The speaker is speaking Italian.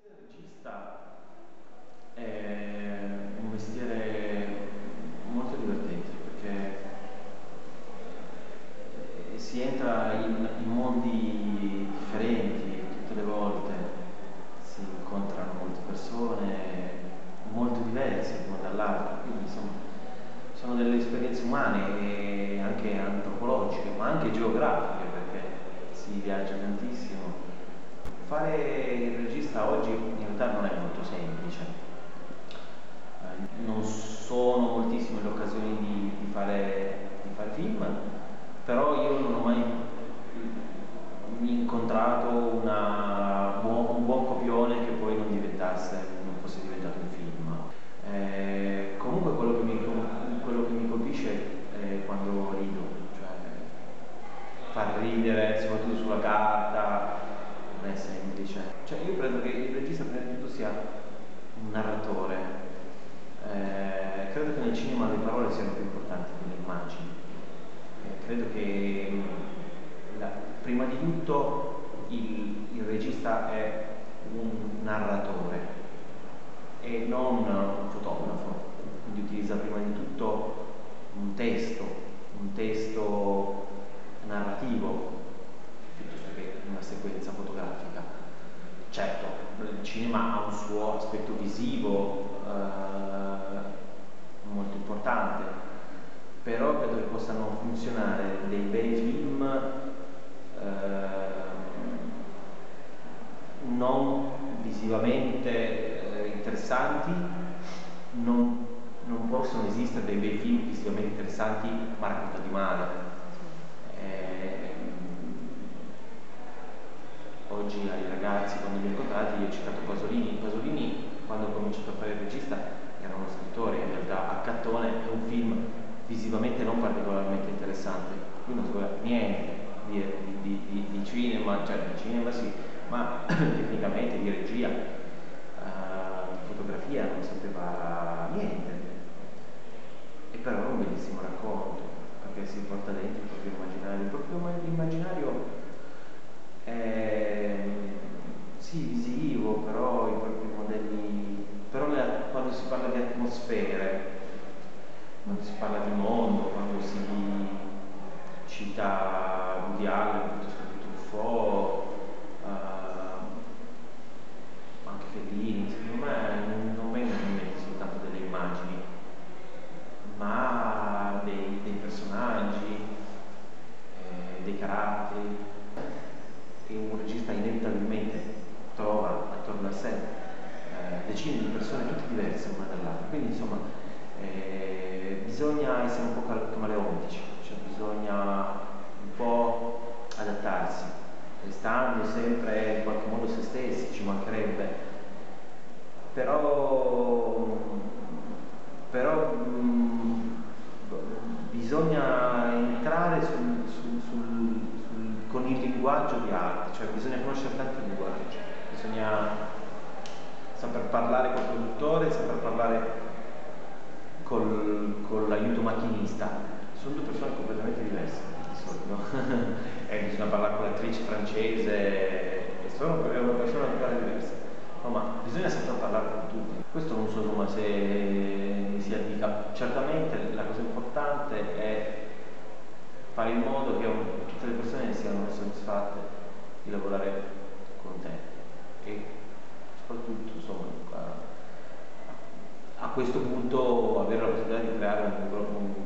Il regista è un mestiere molto divertente perché si entra in mondi differenti tutte le volte, si incontrano molte persone molto diverse l'una dall'altra, quindi insomma sono delle esperienze umane e anche antropologiche, ma anche geografiche perché si viaggia tantissimo. Fare il regista oggi in realtà non è molto semplice. Non sono moltissime le occasioni di fare film, però io non ho mai incontrato un buon copione che poi non fosse diventato un film. Comunque quello che mi colpisce è quando rido, cioè far ridere, soprattutto sulla carta, non è semplice. Cioè, io credo che il regista prima di tutto sia un narratore. Credo che nel cinema le parole siano più importanti delle immagini. Credo che prima di tutto il regista è un narratore e non un fotografo, quindi utilizza prima di tutto un testo narrativo piuttosto che una sequenza fotografica. Certo, il cinema ha un suo aspetto visivo molto importante, però credo che possano funzionare dei bei film non visivamente interessanti, non possono esistere dei bei film visivamente interessanti ma raccontati male. Oggi ai ragazzi, quando li ho incontrati, io ho citato Pasolini. Pasolini, quando ho cominciato a fare il regista, era uno scrittore, in realtà Accattone è un film visivamente non particolarmente interessante, lui non sapeva niente di cinema, cioè di cinema sì, ma tecnicamente di regia, di fotografia non sapeva niente, e però è un bellissimo racconto perché si porta dentro il proprio immaginario è sì visivo, però i propri modelli, però quando si parla di atmosfere, quando si parla di mondo, quando si cita Woody Allen piuttosto che Truffaut, anche Fellini, secondo me non vengono in mente soltanto delle immagini, ma dei personaggi, dei caratteri, che un regista inevitabilmente trova attorno a sé decine di persone tutte diverse una dall'altra, quindi insomma bisogna essere un po' camaleontici, cioè bisogna un po' adattarsi, restando sempre in qualche modo se stessi, ci mancherebbe, però bisogna entrare con il linguaggio di arte, cioè bisogna conoscere tanti linguaggi, bisogna saper parlare col produttore, saper parlare con l'aiuto macchinista. Sono due persone completamente diverse di solito, e bisogna parlare con l'attrice francese, è una persona ancora diversa. No, ma bisogna saper parlare con tutti. Questo non so insomma se mi si addica. Certamente la cosa importante è fare in modo che tutte le persone siano soddisfatte di lavorare con te e soprattutto insomma a questo punto avere la possibilità di creare un